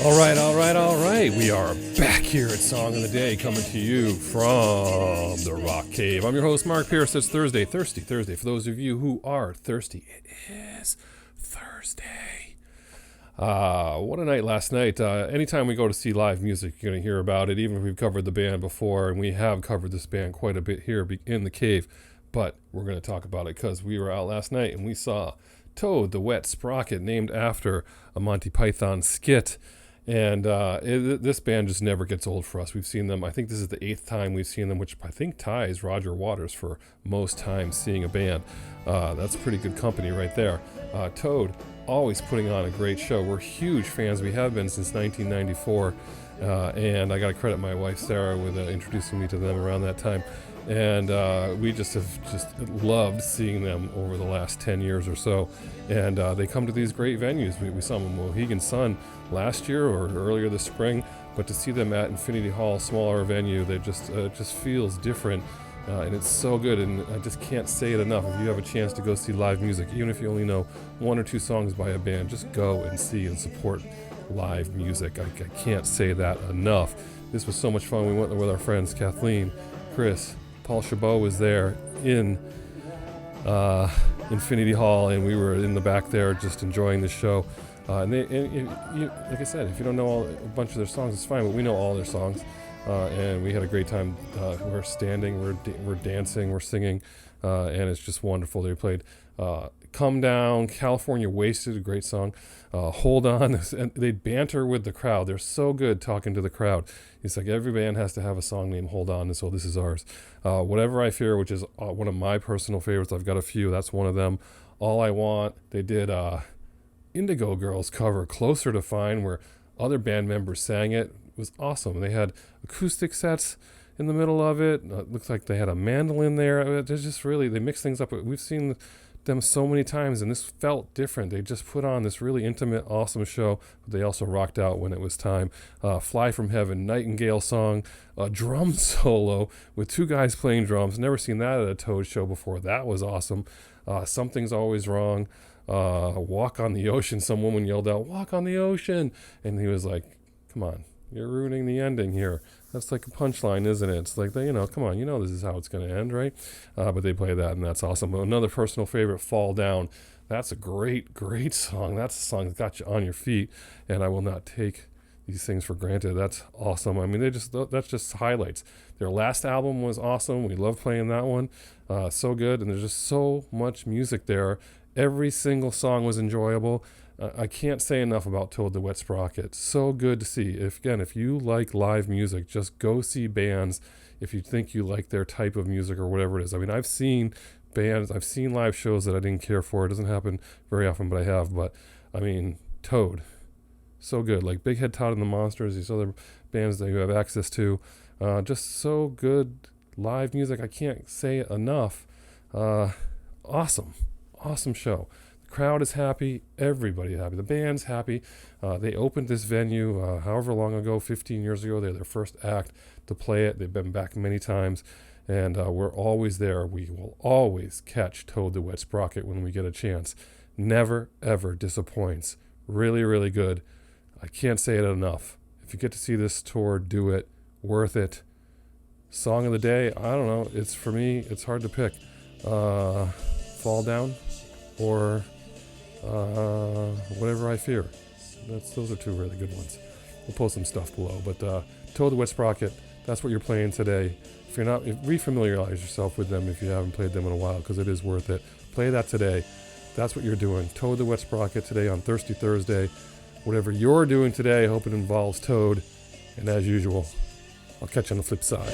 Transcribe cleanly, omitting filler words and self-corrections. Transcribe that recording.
All right. We are back here at Song of the Day, coming to you from the Rock Cave. I'm your host, Mark Pierce. It's Thursday. For those of you who are thirsty, it is Thursday. What a night last night. Anytime we go to see live music, you're going to hear about it, even if we've covered the band before, and we have covered this band quite a bit here in the cave. But we're going to talk about it because we were out last night and we saw Toad, the Wet Sprocket, named after a Monty Python skit. And this band just never gets old for us. We've seen them, I think this is the 8th time we've seen them, which I think ties Roger Waters for most times seeing a band. That's pretty good company right there. Toad, always putting on a great show. We're huge fans. We have been since 1994. And I got to credit my wife, Sarah, with introducing me to them around that time. And we just have loved seeing them over the last 10 years or so. And they come to these great venues. We saw them in Mohegan Sun last year or earlier this spring. But to see them at Infinity Hall, smaller venue, they just feels different. And it's so good. And I just can't say it enough. If you have a chance to go see live music, even if you only know 1 or 2 songs by a band, just go and see and support live music. I can't say that enough. This was so much fun. We went with our friends Kathleen, Chris, Paul Chabot was there in Infinity Hall, and we were in the back there just enjoying the show. Like I said, if you don't know a bunch of their songs, it's fine, but we know all their songs, and we had a great time. We're standing, we're dancing, we're singing, and it's just wonderful. They played Come Down, California Wasted, a great song. Hold On, and they banter with the crowd. They're so good talking to the crowd. It's like every band has to have a song named Hold On, and so this is ours. Whatever I Fear, which is one of my personal favorites. I've got a few. That's one of them. All I Want. They did Indigo Girls cover, Closer to Fine, where other band members sang it. It was awesome. They had acoustic sets in the middle of it. Looks like they had a mandolin there. There's just really, they mix things up. We've seen them so many times, and this felt different. They just put on this really intimate, awesome show, but they also rocked out when it was time. Fly From Heaven, Nightingale song, a drum solo with 2 guys playing drums. Never seen that at a Toad show before. That was awesome. Something's Always Wrong. Walk on the Ocean. Some woman yelled out, "Walk on the Ocean," and he was like, "Come on, you're ruining the ending here." That's like a punchline, isn't it? It's like, come on, this is how it's going to end, right? But they play that, and that's awesome. Another personal favorite, Fall Down. That's a great, great song. That's a song that got you on your feet, and I will not take these things for granted. That's awesome. I mean, that's just highlights. Their last album was awesome. We love playing that one. So good, and there's just so much music there. Every single song was enjoyable. I can't say enough about Toad the Wet Sprocket. So good to see. If you like live music, just go see bands if you think you like their type of music or whatever it is. I mean, I've seen live shows that I didn't care for. It doesn't happen very often, but I have. But, I mean, Toad, so good. Like Big Head Todd and the Monsters, these other bands that you have access to. Just so good live music. I can't say it enough. Awesome show. Crowd is happy, everybody happy, the band's happy. They opened this venue however long ago, 15 years ago. They're their first act to play it. They've been back many times, and we're always there. We will always catch Toad the Wet Sprocket when we get a chance. Never ever disappoints. Really, really good. I can't say it enough. If you get to see this tour, do it. Worth it. Song of the day, I don't know, it's for me, it's hard to pick. Fall Down or Whatever I Fear. Those are 2 really good ones. We'll post some stuff below. But Toad the Wet Sprocket, that's what you're playing today. If you're not, refamiliarize yourself with them if you haven't played them in a while, because it is worth it. Play that today. That's what you're doing. Toad the Wet Sprocket today on Thirsty Thursday. Whatever you're doing today, I hope it involves Toad. And as usual, I'll catch you on the flip side.